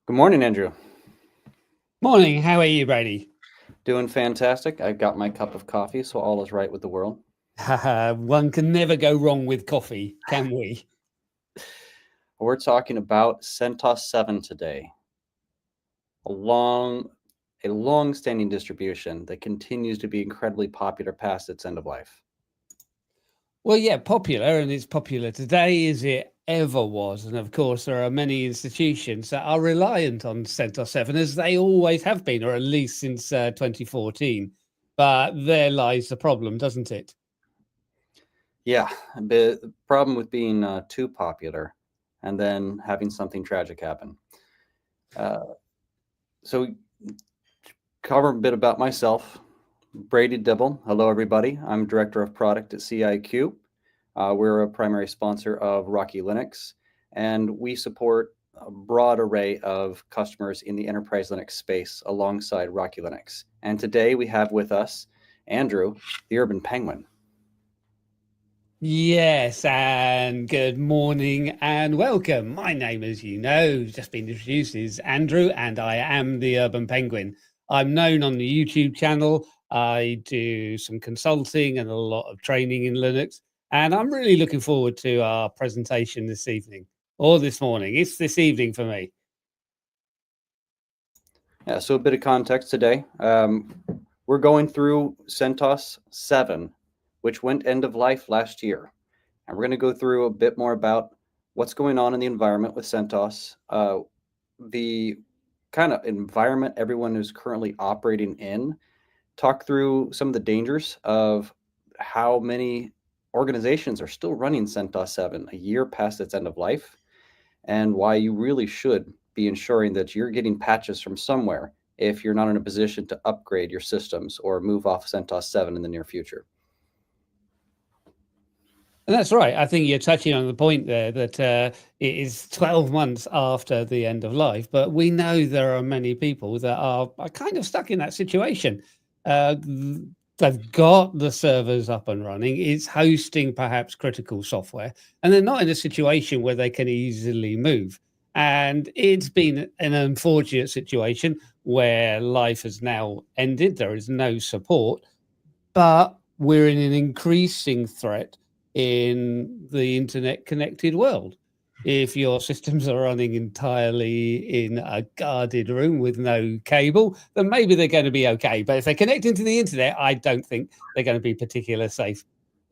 Good morning, Andrew. Morning, how are you, Brady? Doing fantastic. I got my cup of coffee, so all is right with the world. One can never go wrong with coffee, can we? We're talking about CentOS 7 today, a long, a long-standing distribution that continues to be incredibly popular past its end of life. Well, yeah, popular, and it's popular today as it ever was. And of course, there are many institutions that are reliant on CentOS 7, as they always have been, or at least since 2014. But there lies the problem, doesn't it? Yeah, the problem with being too popular and then having something tragic happen. Uh, so, cover a bit about myself. Brady Dibble. Hello, everybody. I'm Director of Product at CIQ. We're a primary sponsor of Rocky Linux, and we support a broad array of customers in the enterprise Linux space alongside Rocky Linux. And today we have with us Andrew, the Urban Penguin. Yes, and good morning and welcome. My name, as you know, just been introduced, is Andrew, and I am the Urban Penguin. I'm known on the YouTube channel. I do some consulting and a lot of training in Linux, and I'm really looking forward to our presentation this evening or this morning. It's this evening for me. Yeah, so a bit of context today. We're going through CentOS 7, which went end of life last year. And we're going to go through a bit more about what's going on in the environment with CentOS, the kind of environment everyone is currently operating in, talk through some of the dangers of how many organizations are still running CentOS 7 a year past its end of life, and why you really should be ensuring that you're getting patches from somewhere if you're not in a position to upgrade your systems or move off CentOS 7 in the near future. And that's right. I think you're touching on the point there that it is 12 months after the end of life, but we know there are many people that are kind of stuck in that situation. Uh, they've got the servers up and running, it's hosting perhaps critical software, and they're not in a situation where they can easily move. And it's been an unfortunate situation where life has now ended. There is no support, but we're in an increasing threat in the internet connected world. If your systems are running entirely in a guarded room with no cable, then maybe they're going to be okay. But if they're connecting to the internet, I don't think they're going to be particularly safe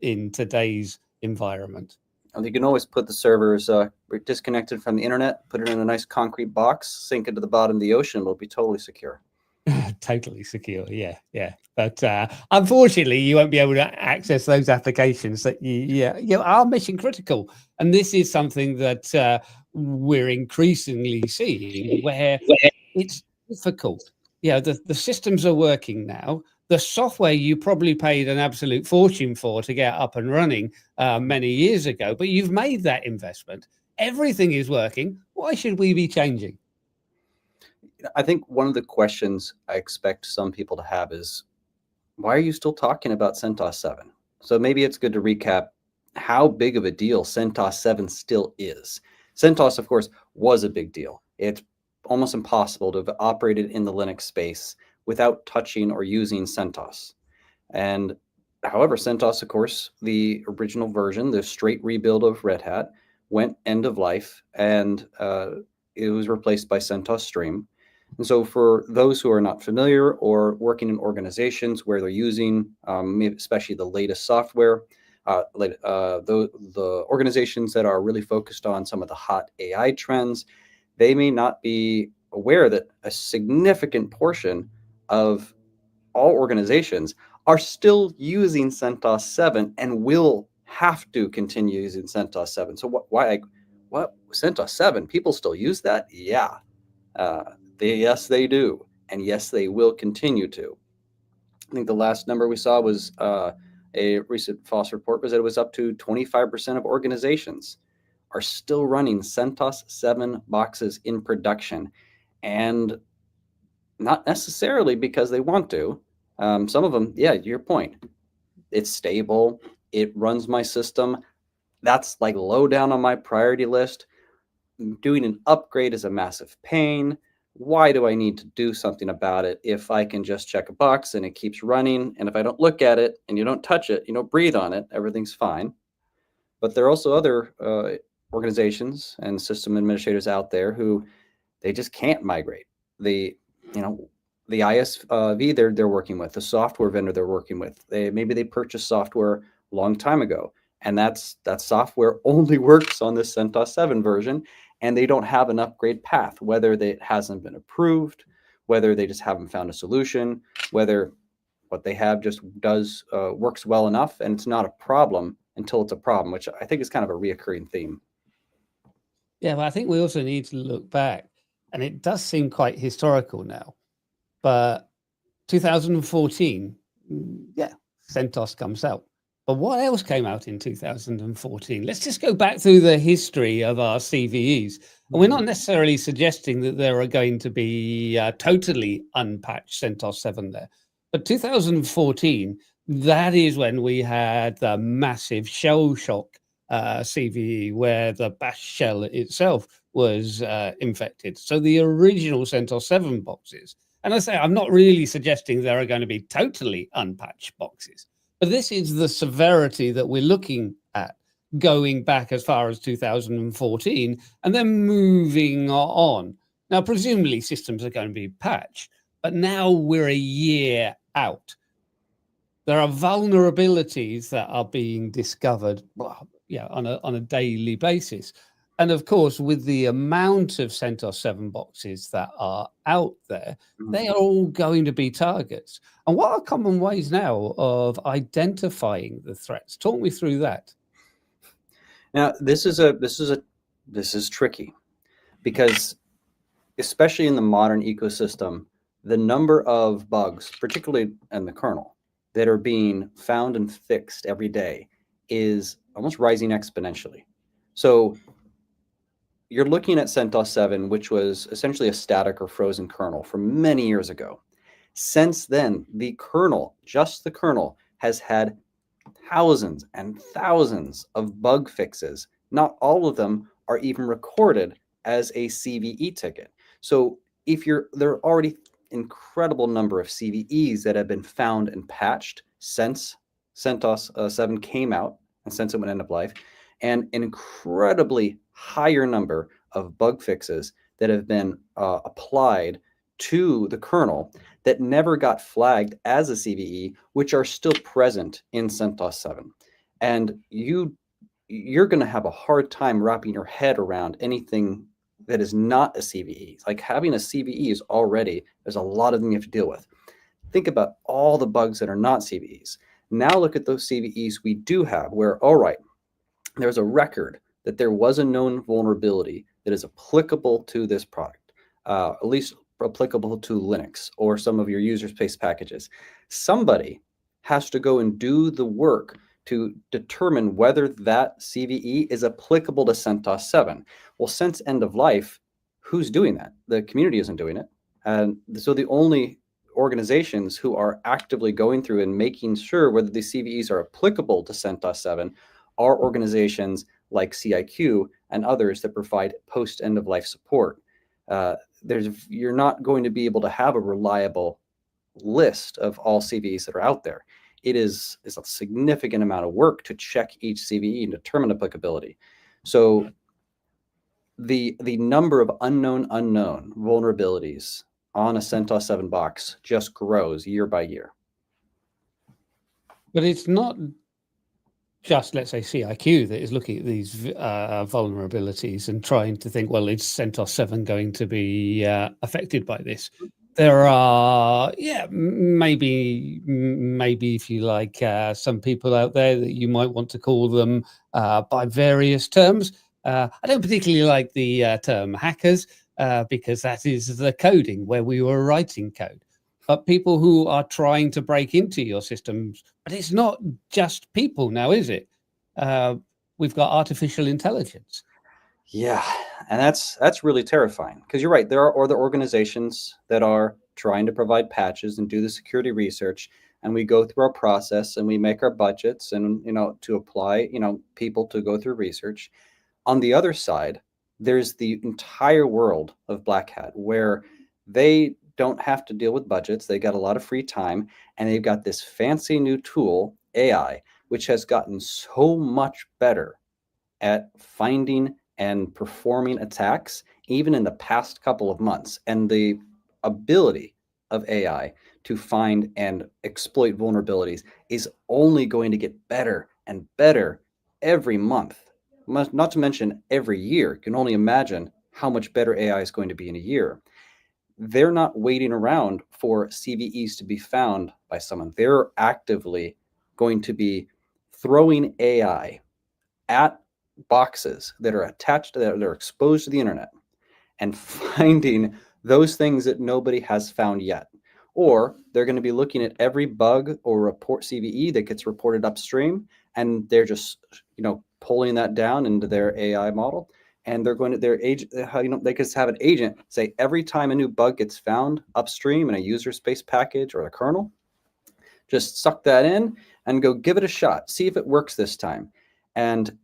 in today's environment. And you can always put the servers disconnected from the internet, put it in a nice concrete box, sink it to the bottom of the ocean. It'll be totally secure. Totally secure. Yeah, yeah. But unfortunately, you won't be able to access those applications that you are mission critical. And this is something that we're increasingly seeing where it's difficult. Yeah, the systems are working now. The software you probably paid an absolute fortune for to get up and running many years ago, but you've made that investment. Everything is working. Why should we be changing? I think one of the questions I expect some people to have is, why are you still talking about CentOS 7? So maybe it's good to recap how big of a deal CentOS 7 still is. CentOS, of course, was a big deal. It's almost impossible to have operated in the Linux space without touching or using CentOS. And however, CentOS, of course, the original version, the straight rebuild of Red Hat, went end of life, and it was replaced by CentOS Stream. And so, for those who are not familiar or working in organizations where they're using, especially the latest software, the organizations that are really focused on some of the hot AI trends, they may not be aware that a significant portion of all organizations are still using CentOS 7 and will have to continue using CentOS 7. So what CentOS 7? People still use that? Yeah. Uh, yes, they do. And yes, they will continue to. I think the last number we saw was a recent FOSS report was that it was up to 25% of organizations are still running CentOS 7 boxes in production. And not necessarily because they want to. Some of them, yeah, your point. It's stable. It runs my system. That's like low down on my priority list. doing an upgrade is a massive pain. Why do I need to do something about it if I can just check a box and it keeps running? And if I don't look at it and you don't touch it, you don't breathe on it, everything's fine. But there are also other organizations and system administrators out there who they just can't migrate. The the ISV they're working with, the software vendor they're working with, maybe they purchased software a long time ago, and that software only works on this CentOS 7 version, and they don't have an upgrade path, whether it hasn't been approved, whether they just haven't found a solution, whether what they have just works well enough, and it's not a problem until it's a problem, which I think is kind of a reoccurring theme. Yeah, but I think we also need to look back, and it does seem quite historical now. But 2014, yeah, CentOS comes out. But what else came out in 2014? Let's just go back through the history of our CVEs. And we're not necessarily suggesting that there are going to be totally unpatched CentOS 7 there. But 2014, that is when we had the massive shell shock CVE, where the bash shell itself was infected. So the original CentOS 7 boxes, and I say I'm not really suggesting there are going to be totally unpatched boxes, but this is the severity that we're looking at, going back as far as 2014 and then moving on. Now, presumably systems are going to be patched, but now we're a year out. There are vulnerabilities that are being discovered on a daily basis. And of course, with the amount of CentOS 7 boxes that are out there, they are all going to be targets. And what are common ways now of identifying the threats? Talk me through that. Now, this is tricky, because especially in the modern ecosystem, the number of bugs, particularly in the kernel, that are being found and fixed every day is almost rising exponentially. So you're looking at CentOS 7, which was essentially a static or frozen kernel from many years ago. Since then, the kernel, just the kernel, has had thousands and thousands of bug fixes. Not all of them are even recorded as a CVE ticket. So there are already incredible number of CVEs that have been found and patched since CentOS 7 came out and since it went end of life, and an incredibly higher number of bug fixes that have been applied to the kernel that never got flagged as a CVE, which are still present in CentOS 7. And you're going to have a hard time wrapping your head around anything that is not a CVE. Like, having a CVE is already, there's a lot of them you have to deal with. Think about all the bugs that are not CVEs. Now look at those CVEs we do have, where, all right, there's a record that there was a known vulnerability that is applicable to this product, at least applicable to Linux or some of your user space packages. Somebody has to go and do the work to determine whether that CVE is applicable to CentOS 7. Well, since end of life, who's doing that? The community isn't doing it. And so the only organizations who are actively going through and making sure whether these CVEs are applicable to CentOS 7 are organizations like CIQ and others that provide post-end of life support. You're not going to be able to have a reliable list of all CVEs that are out there. It is a significant amount of work to check each CVE and determine applicability. So the number of unknown vulnerabilities on a CentOS 7 box just grows year by year. But it's not just, let's say, CIQ that is looking at these vulnerabilities and trying to think, well, is CentOS 7 going to be affected by this? There are, maybe if you like, some people out there that you might want to call them by various terms. I don't particularly like the term hackers because that is the coding where we were writing code. But people who are trying to break into your systems, but it's not just people now, is it? We've got artificial intelligence. Yeah, and that's really terrifying, because you're right. There are other organizations that are trying to provide patches and do the security research, and we go through our process and we make our budgets and to apply people to go through research. On the other side, there's the entire world of Black Hat where they don't have to deal with budgets. They got a lot of free time, and they've got this fancy new tool, AI, which has gotten so much better at finding and performing attacks, even in the past couple of months. And the ability of AI to find and exploit vulnerabilities is only going to get better and better every month, not to mention every year. You can only imagine how much better AI is going to be in a year. They're not waiting around for CVEs to be found by someone. They're actively going to be throwing AI at boxes that are attached to that are exposed to the internet and finding those things that nobody has found yet. Or they're going to be looking at every bug or report CVE that gets reported upstream, and they're just pulling that down into their AI model. And they're going to their agent, they could have an agent say every time a new bug gets found upstream in a user space package or a kernel, just suck that in and go give it a shot. See if it works this time. And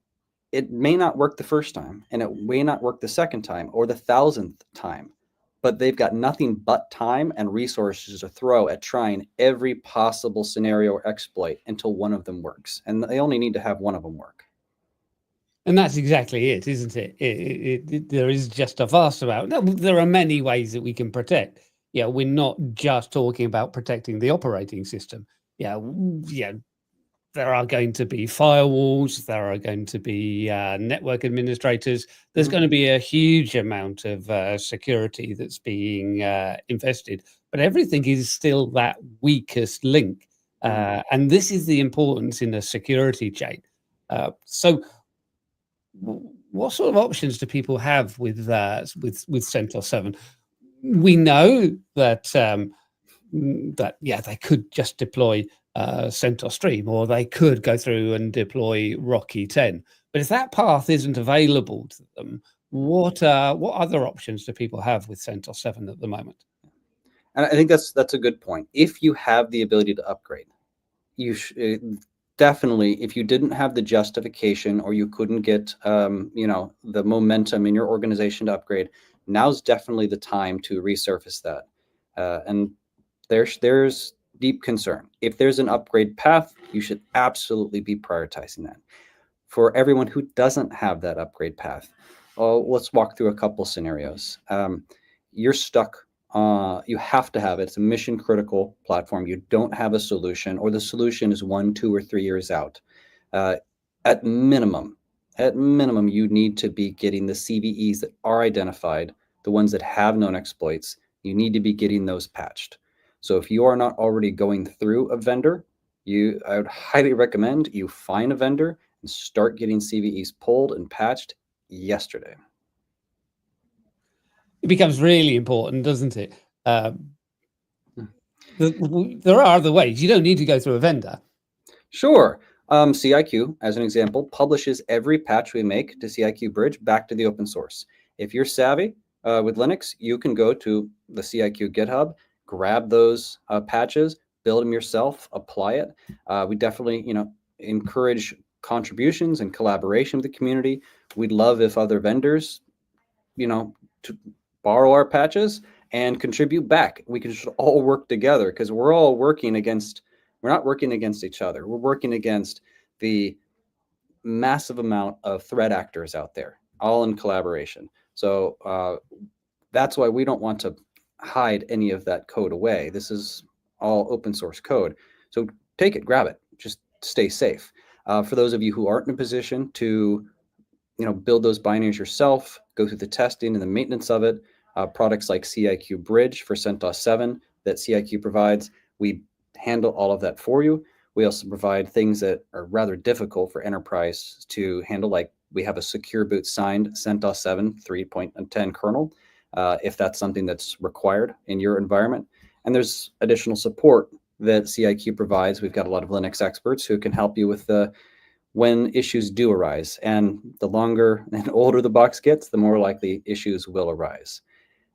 it may not work the first time, and it may not work the second time or the 1,000th time, but they've got nothing but time and resources to throw at trying every possible scenario or exploit until one of them works. And they only need to have one of them work. And that's exactly it, isn't it? There is just a vast amount. There are many ways that we can protect. Yeah, we're not just talking about protecting the operating system. Yeah, there are going to be firewalls. There are going to be network administrators. There's going to be a huge amount of security that's being invested. But everything is still that weakest link. And this is the importance in a security chain. So what sort of options do people have with CentOS 7? We know that they could just deploy CentOS Stream, or they could go through and deploy Rocky 10. But if that path isn't available to them, what other options do people have with CentOS 7 at the moment? And I think that's a good point. If you have the ability to upgrade, you definitely, if you didn't have the justification or you couldn't get the momentum in your organization to upgrade, now's definitely the time to resurface that. And there's deep concern. If there's an upgrade path, you should absolutely be prioritizing that. For everyone who doesn't have that upgrade path, let's walk through a couple scenarios. You're stuck. You have to have it. It's a mission critical platform. You don't have a solution, or the solution is 1, 2, or 3 years out. At minimum, you need to be getting the CVEs that are identified, the ones that have known exploits. You need to be getting those patched. So if you are not already going through a vendor, I would highly recommend you find a vendor and start getting CVEs pulled and patched yesterday. It becomes really important, doesn't it? There are other ways. You don't need to go through a vendor. Sure. CIQ, as an example, publishes every patch we make to CIQ Bridge back to the open source. If you're savvy with Linux, you can go to the CIQ GitHub, grab those patches, build them yourself, apply it. We definitely, encourage contributions and collaboration with the community. We'd love if other vendors, to borrow our patches and contribute back. We can just all work together, because we're not working against each other. We're working against the massive amount of threat actors out there, all in collaboration. So that's why we don't want to hide any of that code away. This is all open source code. So take it, grab it, just stay safe. For those of you who aren't in a position to build those binaries yourself, go through the testing and the maintenance of it, products like CIQ Bridge for CentOS 7 that CIQ provides, we handle all of that for you. We also provide things that are rather difficult for enterprise to handle, like we have a secure boot signed CentOS 7 3.10 kernel, if that's something that's required in your environment. And there's additional support that CIQ provides. We've got a lot of Linux experts who can help you with when issues do arise. And the longer and older the box gets, the more likely issues will arise.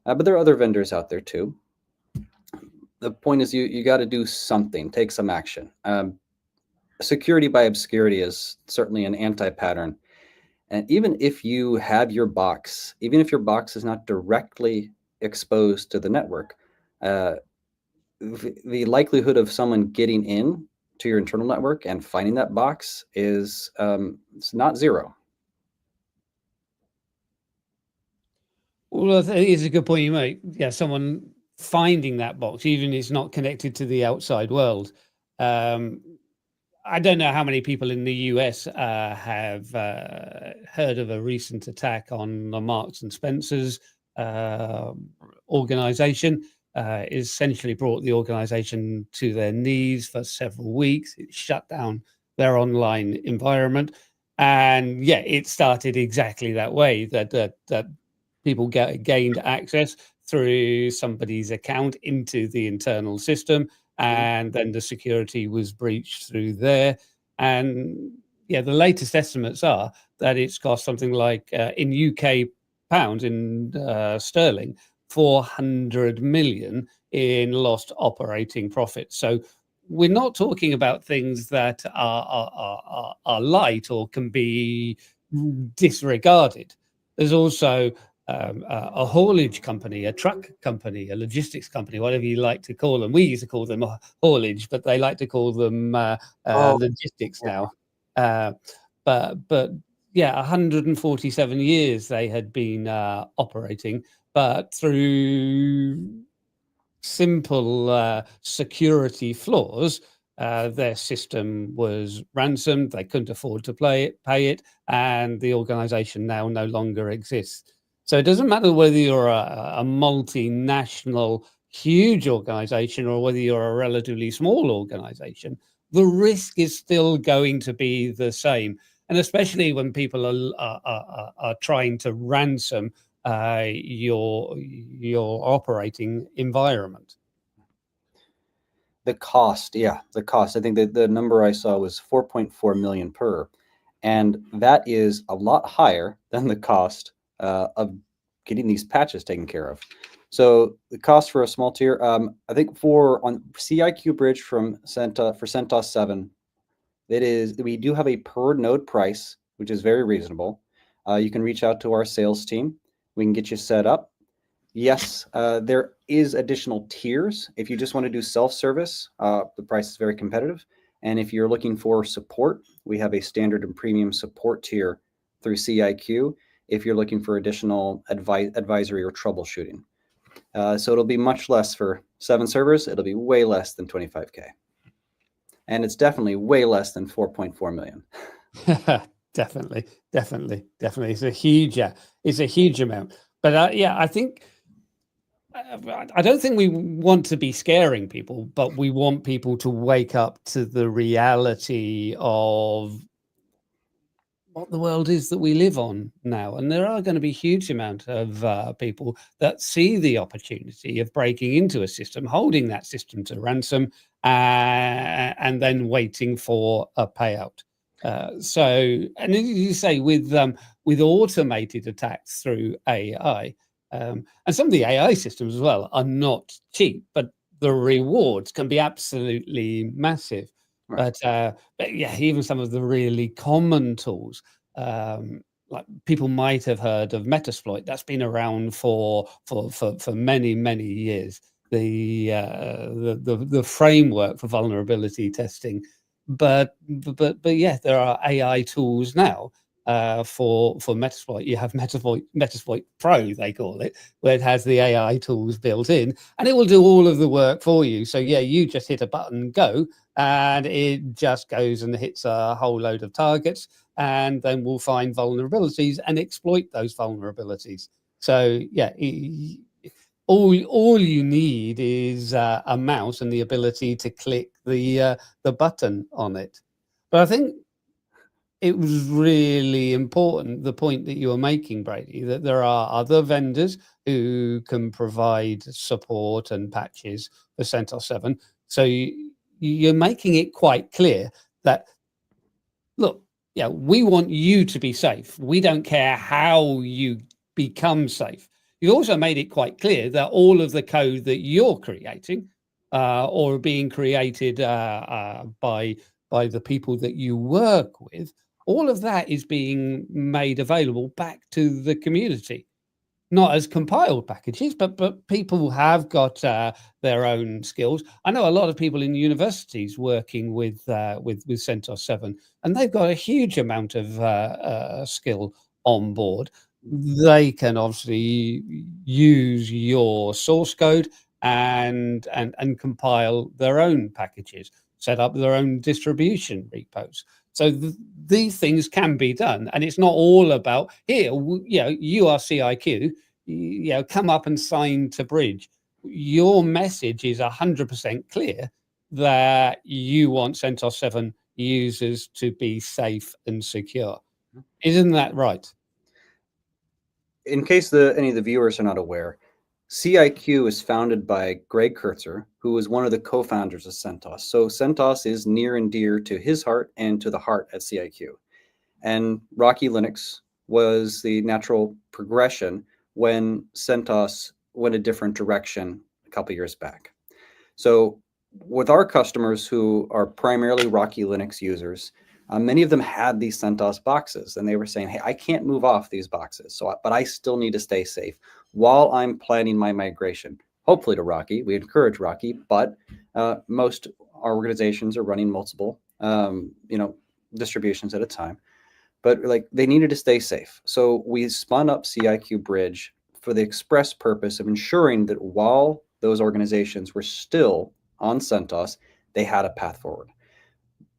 But there are other vendors out there too. The point is you got to do something, take some action. Security by obscurity is certainly an anti-pattern. And even if you have your box, even if your box is not directly exposed to the network, uh, the likelihood of someone getting in to your internal network and finding that box is it's not zero. Well, it's a good point you make. Yeah, someone finding that box, even if it's not connected to the outside world. Um, I don't know how many people in the US have heard of a recent attack on the Marks and Spencer's organization. Essentially brought the organization to their knees for several weeks. It shut down their online environment. And yeah, it started exactly that way, that people gained access through somebody's account into the internal system, and then the security was breached through there. And yeah, the latest estimates are that it's cost something like in UK pounds, in sterling, 400 million in lost operating profits. So we're not talking about things that are light or can be disregarded. There's also a haulage company, a truck company, a logistics company, whatever you like to call them. We used to call them haulage, but they like to call them logistics now. But yeah, 147 years they had been operating, but through simple security flaws, their system was ransomed. They couldn't afford to pay it, and the organization now no longer exists. So it doesn't matter whether you're a multinational, huge organization or whether you're a relatively small organization, the risk is still going to be the same. And especially when people are trying to ransom your operating environment. The cost, yeah, the cost. I think that the number I saw was 4.4 million per, and that is a lot higher than the cost of getting these patches taken care of. So the cost for a small tier, I think for on CIQ Bridge from for CentOS 7, we do have a per node price, which is very reasonable. You can reach out to our sales team. We can get you set up. Yes, there is additional tiers. If you just want to do self-service, the price is very competitive. And if you're looking for support, we have a standard and premium support tier through CIQ if you're looking for additional advisory or troubleshooting. So it'll be much less for 7 servers. It'll be way less than 25K. And it's definitely way less than 4.4 million. Definitely. It's a huge amount. But yeah, I think I don't think we want to be scaring people, but we want people to wake up to the reality of what the world is that we live on now. And there are going to be huge amount of people that see the opportunity of breaking into a system, holding that system to ransom, and then waiting for a payout. So, and as you say, with automated attacks through AI, and some of the AI systems as well are not cheap, but the rewards can be absolutely massive. Right. But yeah, even some of the really common tools, like people might have heard of Metasploit. That's been around for many years. The framework for vulnerability testing, but yeah, there are AI tools now for Metasploit. You have Metasploit Pro, they call it, where it has the AI tools built in, and it will do all of the work for you. So yeah, you just hit a button, go, and it just goes and hits a whole load of targets, and then we'll find vulnerabilities and exploit those vulnerabilities. So yeah, all you need is a mouse and the ability to click the button on it. But I think it was really important, the point that you were making, Brady, that there are other vendors who can provide support and patches for CentOS 7. So you're making it quite clear that, look, yeah, we want you to be safe. We don't care how you become safe. You also made it quite clear that all of the code that you're creating or being created by the people that you work with, all of that is being made available back to the community, not as compiled packages, but people have got their own skills. I know a lot of people in universities working with CentOS 7, and they've got a huge amount of skill on board. They can obviously use your source code and compile their own packages, set up their own distribution repos. So these things can be done, and it's not all about here. You are CIQ. Come up and sign to Bridge. Your message is 100% clear that you want CentOS 7 users to be safe and secure. Isn't that right? In case any of the viewers are not aware, CIQ is founded by Greg Kurtzer, who was one of the co-founders of CentOS. So CentOS is near and dear to his heart and to the heart at CIQ. And Rocky Linux was the natural progression when CentOS went a different direction a couple years back. So with our customers who are primarily Rocky Linux users, many of them had these CentOS boxes, and they were saying, hey, I can't move off these boxes, but I still need to stay safe while I'm planning my migration, hopefully to Rocky. We encourage Rocky, but most our organizations are running multiple distributions at a time. But like they needed to stay safe. So we spun up CIQ Bridge for the express purpose of ensuring that while those organizations were still on CentOS, they had a path forward.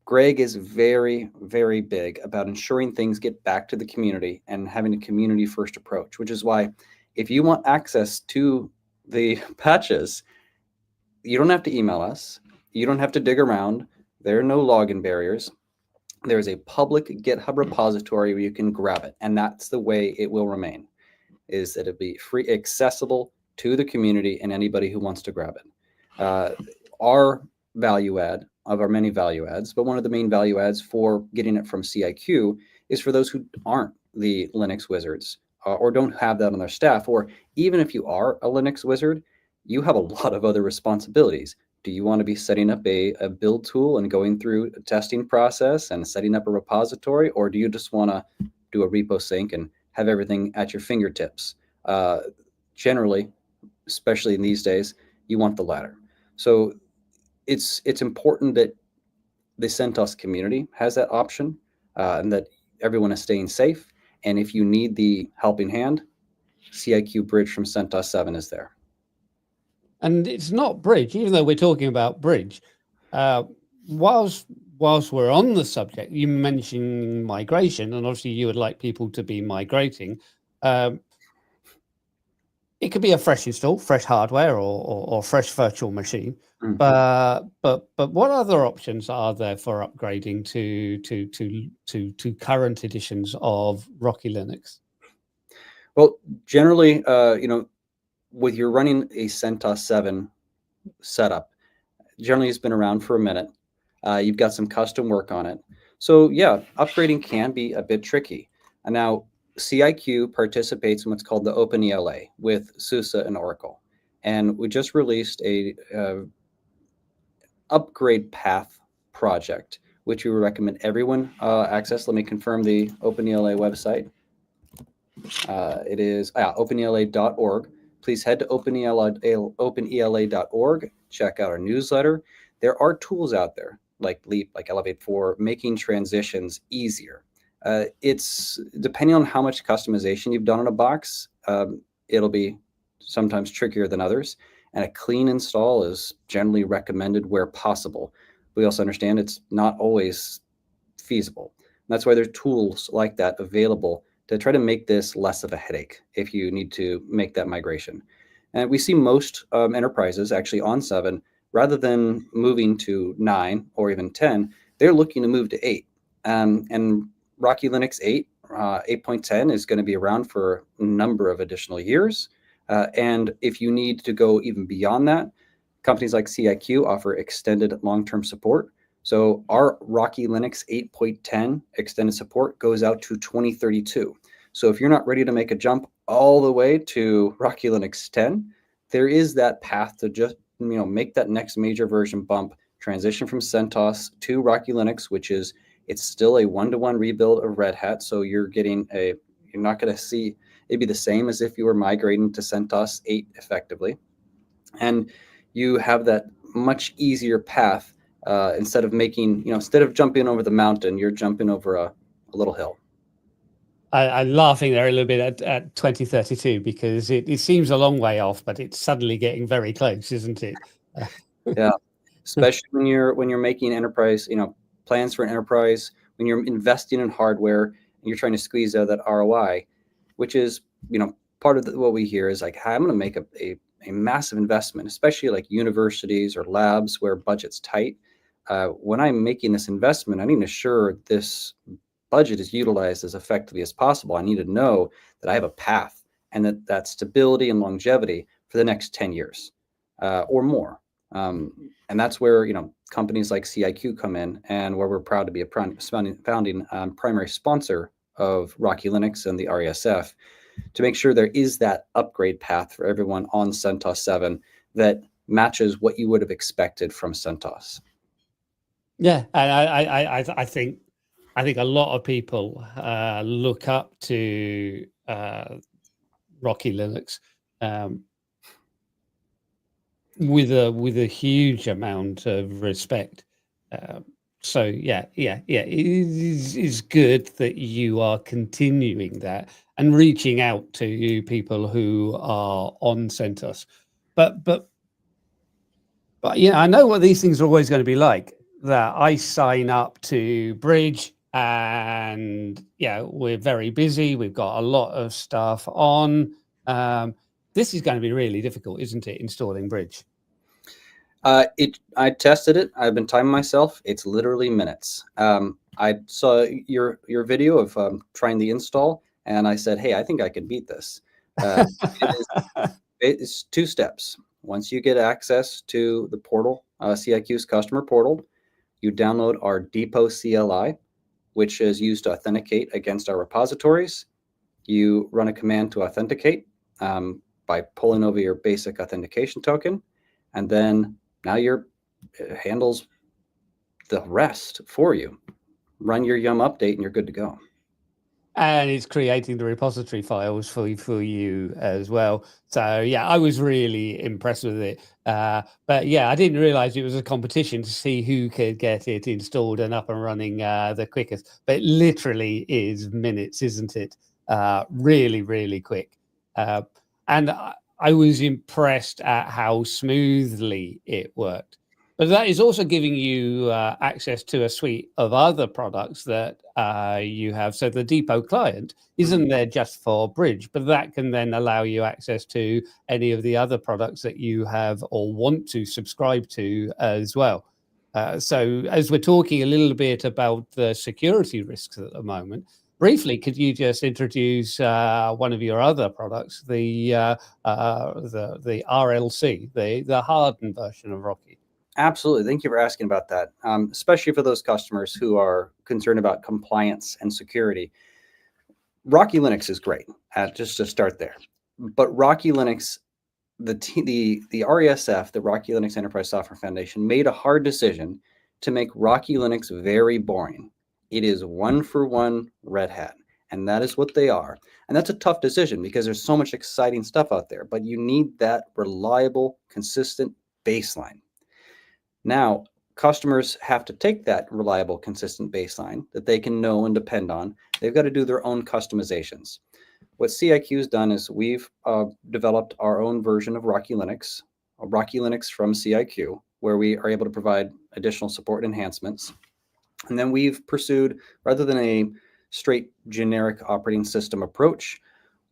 Greg is very, very big about ensuring things get back to the community and having a community first approach, which is why if you want access to the patches, you don't have to email us. You don't have to dig around. There are no login barriers. There's a public GitHub repository where you can grab it. And that's the way it will remain, is that it'll be free, accessible to the community and anybody who wants to grab it. Our value add of our many value adds, but one of the main value adds for getting it from CIQ is for those who aren't the Linux wizards or don't have that on their staff, or even if you are a Linux wizard, you have a lot of other responsibilities. Do you want to be setting up a build tool and going through a testing process and setting up a repository, or do you just want to do a repo sync and have everything at your fingertips? Generally, especially in these days, you want the latter. So it's important that the CentOS community has that option and that everyone is staying safe. And if you need the helping hand, CIQ Bridge from CentOS 7 is there. And it's not Bridge, even though we're talking about Bridge. Whilst we're on the subject, you mentioned migration, and obviously you would like people to be migrating. It could be a fresh install, fresh hardware, or fresh virtual machine. Mm-hmm. But what other options are there for upgrading to current editions of Rocky Linux? Well, generally, with you're running a CentOS 7 setup, generally it's been around for a minute. You've got some custom work on it. So yeah, upgrading can be a bit tricky. And now CIQ participates in what's called the OpenELA with SUSE and Oracle. And we just released a upgrade path project, which we would recommend everyone access. Let me confirm the OpenELA website. It is openela.org. Please head to openela.org, check out our newsletter. There are tools out there like Leap, like Elevate for making transitions easier. It's depending on how much customization you've done on a box, it'll be sometimes trickier than others. And a clean install is generally recommended where possible. We also understand it's not always feasible. And that's why there's tools like that available to try to make this less of a headache if you need to make that migration. And we see most enterprises actually on 7, rather than moving to 9 or even 10, they're looking to move to 8. And Rocky Linux 8, 8.10 is going to be around for a number of additional years. And if you need to go even beyond that, companies like CIQ offer extended long-term support. So our Rocky Linux 8.10 extended support goes out to 2032. So if you're not ready to make a jump all the way to Rocky Linux 10, there is that path to just make that next major version bump, transition from CentOS to Rocky Linux, which is It's still a one-to-one rebuild of Red Hat, so you're not going to see it'd be the same as if you were migrating to CentOS 8 effectively, and you have that much easier path instead of jumping over the mountain, you're jumping over a little hill. I'm laughing there a little bit at 2032 because it seems a long way off, but it's suddenly getting very close, isn't it? Yeah, especially when you're making enterprise, plans for an enterprise, when you're investing in hardware and you're trying to squeeze out that ROI, which is part of what we hear is like, hey, I'm going to make a massive investment, especially like universities or labs where budget's tight. When I'm making this investment, I need to ensure this budget is utilized as effectively as possible. I need to know that I have a path and that stability and longevity for the next 10 years or more. And that's where companies like CIQ come in, and where we're proud to be a founding primary sponsor of Rocky Linux and the RESF, to make sure there is that upgrade path for everyone on CentOS 7 that matches what you would have expected from CentOS. Yeah, and I think a lot of people look up to Rocky Linux with a huge amount of respect. So yeah, it is good that you are continuing that and reaching out to people who are on CentOS. But I know what these things are always going to be like. That I sign up to Bridge, and we're very busy. We've got a lot of stuff on. This is going to be really difficult, isn't it? Installing Bridge. I tested it. I've been timing myself. It's literally minutes. I saw your video of trying the install, and I said, hey, I think I can beat this. It's 2 steps. Once you get access to the portal, CIQ's customer portal, you download our depot CLI, which is used to authenticate against our repositories. You run a command to authenticate by pulling over your basic authentication token, and then now it handles the rest for you. Run your yum update and you're good to go. And it's creating the repository files for you as well. So I was really impressed with it. But I didn't realize it was a competition to see who could get it installed and up and running the quickest. But it literally is minutes, isn't it? Really, really quick. And I was impressed at how smoothly it worked. But that is also giving you access to a suite of other products that you have. So the Depot client isn't there just for Bridge, but that can then allow you access to any of the other products that you have or want to subscribe to as well. So as we're talking a little bit about the security risks at the moment, briefly, could you just introduce one of your other products, the RLC, the hardened version of Rocky? Absolutely. Thank you for asking about that, especially for those customers who are concerned about compliance and security. Rocky Linux is great, just to start there. But Rocky Linux, the RESF, the Rocky Linux Enterprise Software Foundation, made a hard decision to make Rocky Linux very boring. It is one-for-one Red Hat, and that is what they are. And that's a tough decision because there's so much exciting stuff out there, but you need that reliable, consistent baseline. Now, customers have to take that reliable, consistent baseline that they can know and depend on. They've got to do their own customizations. What CIQ has done is we've developed our own version of Rocky Linux from CIQ, where we are able to provide additional support enhancements. And then we've pursued, rather than a straight generic operating system approach,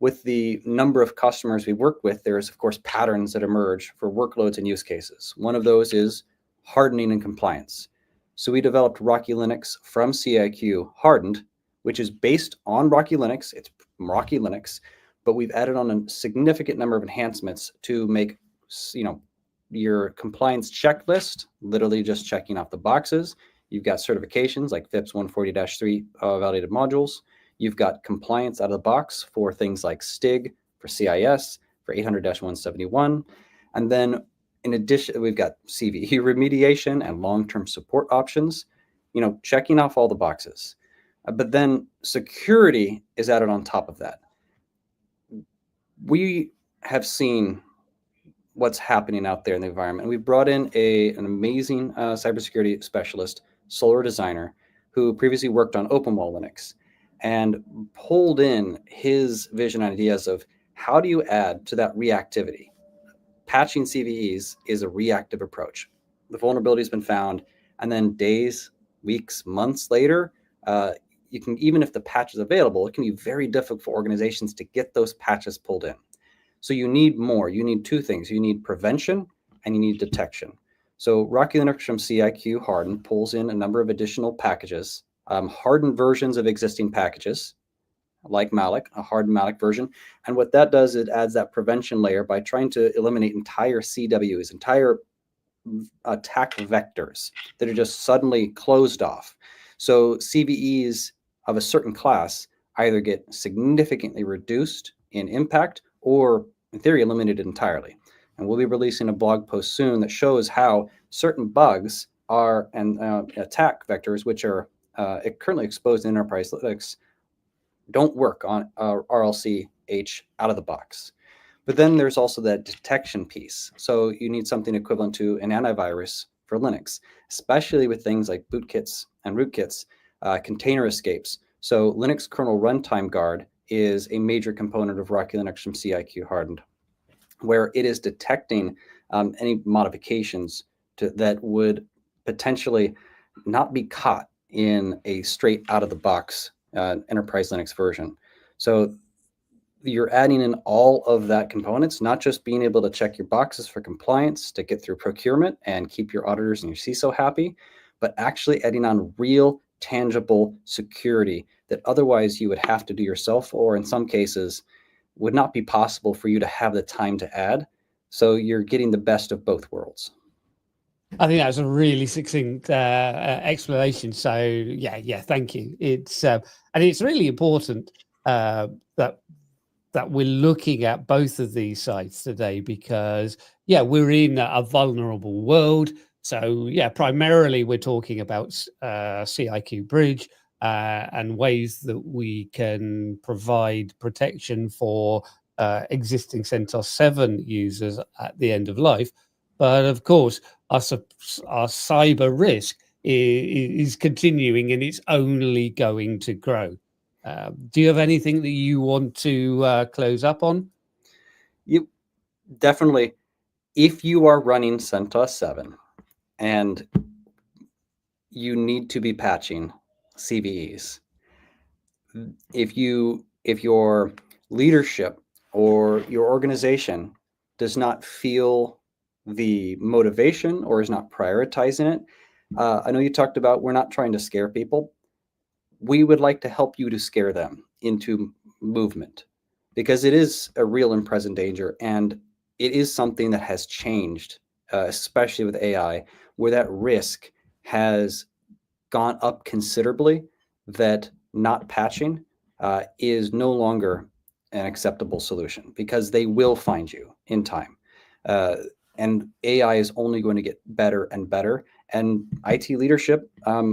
with the number of customers we work with, there's, of course, patterns that emerge for workloads and use cases. One of those is hardening and compliance. So we developed Rocky Linux from CIQ hardened, which is based on Rocky Linux. It's Rocky Linux, but we've added on a significant number of enhancements to make, your compliance checklist, literally just checking off the boxes. You've got certifications like FIPS 140-3 validated modules. You've got compliance out of the box for things like STIG, for CIS, for 800-171. And then in addition, we've got CVE remediation and long-term support options. checking off all the boxes. But then security is added on top of that. We have seen what's happening out there in the environment. We've brought in an amazing cybersecurity specialist, Solar designer, who previously worked on OpenWall Linux, and pulled in his vision and ideas of how do you add to that reactivity. Patching CVEs is a reactive approach. The vulnerability has been found, and then days, weeks, months later, you can, even if the patch is available, it can be very difficult for organizations to get those patches pulled in. So you need more. You need two things. You need prevention and you need detection. So Rocky Linux from CIQ Harden pulls in a number of additional packages, hardened versions of existing packages, like Malloc, a hardened Malloc version. And what that does, it adds that prevention layer by trying to eliminate entire CWs, entire attack vectors that are just suddenly closed off. So CVEs of a certain class either get significantly reduced in impact or, in theory, eliminated entirely. And we'll be releasing a blog post soon that shows how certain bugs are and attack vectors, which are currently exposed in enterprise Linux, don't work on RLCH out of the box. But then there's also that detection piece. So you need something equivalent to an antivirus for Linux, especially with things like bootkits and rootkits, container escapes. So Linux kernel runtime guard is a major component of Rocky Linux from CIQ Hardened, where it is detecting any modifications that would potentially not be caught in a straight out of the box enterprise Linux version. So you're adding in all of that components, not just being able to check your boxes for compliance to get through procurement and keep your auditors and your CISO happy, but actually adding on real tangible security that otherwise you would have to do yourself, or in some cases would not be possible for you to have the time to add. So you're getting the best of both worlds. I think that's a really succinct explanation. So yeah, thank you. It's and it's really important that we're looking at both of these sides today, because we're in a vulnerable world. So primarily we're talking about CIQ Bridge and ways that we can provide protection for existing CentOS 7 users at the end of life. But of course, our cyber risk is continuing, and it's only going to grow. Do you have anything that you want to close up on? You definitely, if you are running CentOS 7 and you need to be patching CVEs, if your leadership or your organization does not feel the motivation or is not prioritizing it, I know you talked about we're not trying to scare people. We would like to help you to scare them into movement, because it is a real and present danger, and it is something that has changed, especially with AI, where that risk has gone up considerably, that not patching is no longer an acceptable solution, because they will find you in time. And AI is only going to get better and better. And IT leadership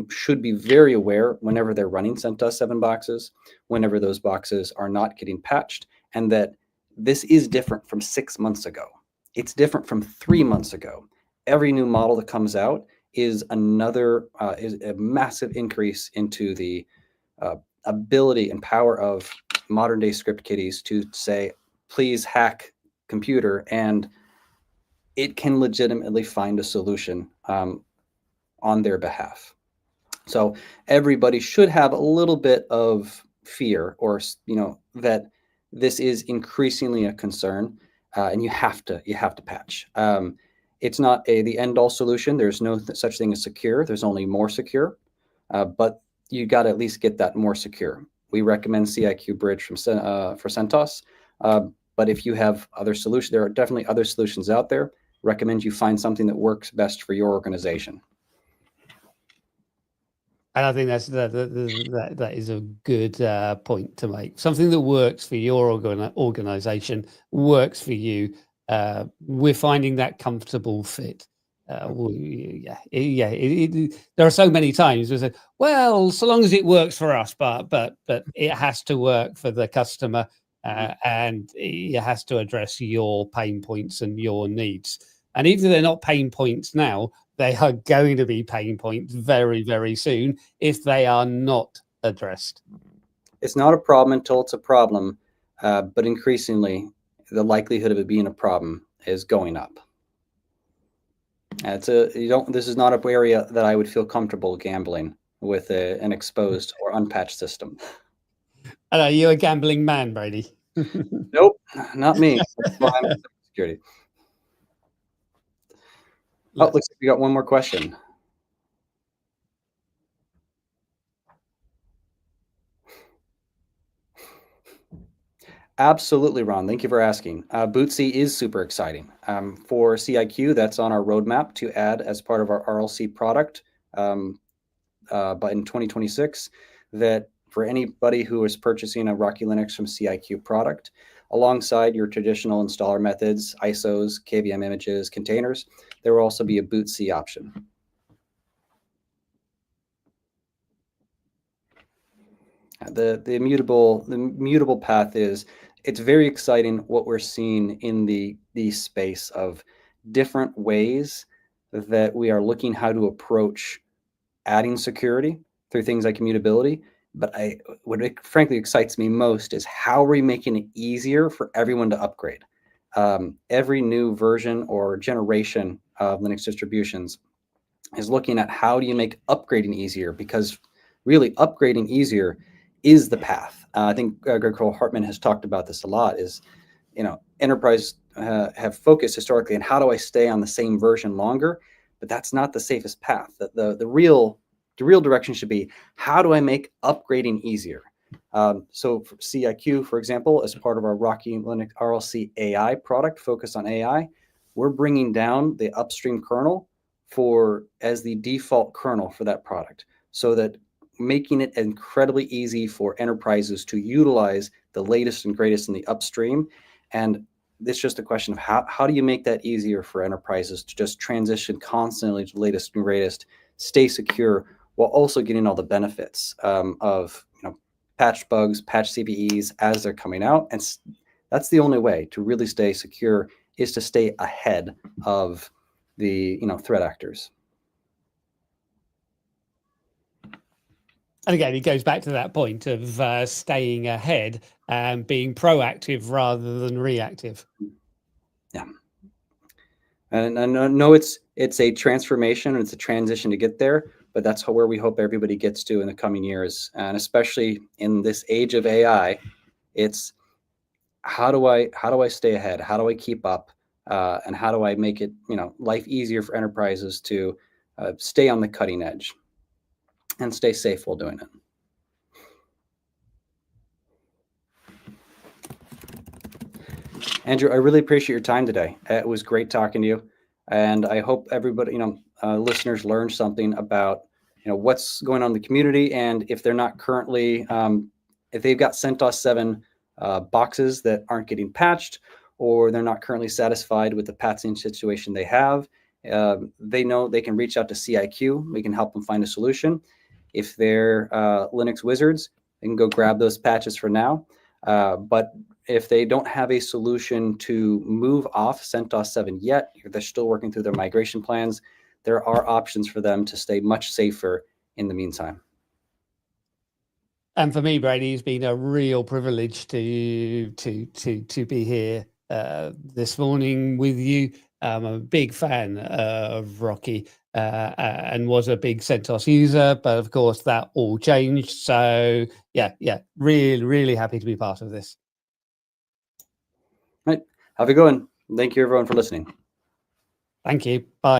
should be very aware whenever they're running CentOS 7 boxes, whenever those boxes are not getting patched, and that this is different from 6 months ago. It's different from 3 months ago. Every new model that comes out is is a massive increase into the ability and power of modern day script kiddies to say, please hack computer, and it can legitimately find a solution on their behalf. So everybody should have a little bit of fear, or that this is increasingly a concern, and you have to patch. It's not the end-all solution. There's no such thing as secure. There's only more secure, but you got to at least get that more secure. We recommend CIQ Bridge for CentOS, but if you have other solutions, there are definitely other solutions out there. Recommend you find something that works best for your organization. And I think that is a good point to make. Something that works for your organization works for you. We're finding that comfortable fit. There are so many times we say, well, so long as it works for us, but it has to work for the customer, and it has to address your pain points and your needs. And even if they're not pain points now, they are going to be pain points very, very soon if they are not addressed. It's not a problem until it's a problem, but increasingly, the likelihood of it being a problem is going up. This is not an area that I would feel comfortable gambling with an exposed or unpatched system. Are you a gambling man, Brady? Nope, not me. That's why I'm in cybersecurity. Oh, looks like we got one more question. Absolutely, Ron. Thank you for asking. Bootsy is super exciting. For CIQ, that's on our roadmap to add as part of our RLC product, but in 2026, that for anybody who is purchasing a Rocky Linux from CIQ product, alongside your traditional installer methods, ISOs, KVM images, containers, there will also be a Bootsy option. The mutable path is, it's very exciting what we're seeing in the space of different ways that we are looking how to approach adding security through things like immutability. But what frankly excites me most is how are we making it easier for everyone to upgrade? Every new version or generation of Linux distributions is looking at how do you make upgrading easier, because really upgrading easier is the path. I think Greg Hartman has talked about this a lot, is, enterprise have focused historically on how do I stay on the same version longer, but that's not the safest path. The real direction should be, how do I make upgrading easier? So for CIQ, for example, as part of our Rocky Linux RLC AI product focused on AI, we're bringing down the upstream kernel as the default kernel for that product, so that making it incredibly easy for enterprises to utilize the latest and greatest in the upstream. And it's just a question of how do you make that easier for enterprises to just transition constantly to the latest and greatest, stay secure, while also getting all the benefits of patch bugs, patch CVEs as they're coming out. And that's the only way to really stay secure, is to stay ahead of the threat actors. And again, it goes back to that point of staying ahead and being proactive rather than reactive. Yeah. And I know it's a transformation, and it's a transition to get there, but that's where we hope everybody gets to in the coming years. And especially in this age of AI, it's how do I stay ahead? How do I keep up? And how do I make it life easier for enterprises to stay on the cutting edge and stay safe while doing it? Andrew, I really appreciate your time today. It was great talking to you, and I hope everybody, listeners, learned something about what's going on in the community, and if they're not currently, if they've got CentOS 7 boxes that aren't getting patched, or they're not currently satisfied with the patching situation they have, they know they can reach out to CIQ. We can help them find a solution. If they're Linux wizards, they can go grab those patches for now. But if they don't have a solution to move off CentOS 7 yet, they're still working through their migration plans, there are options for them to stay much safer in the meantime. And for me, Brady, it's been a real privilege to be here this morning with you. I'm a big fan of Rocky and was a big CentOS user, but of course that all changed. So yeah, really happy to be part of this. Right. Have a good one. Thank you, everyone, for listening. Thank you. Bye.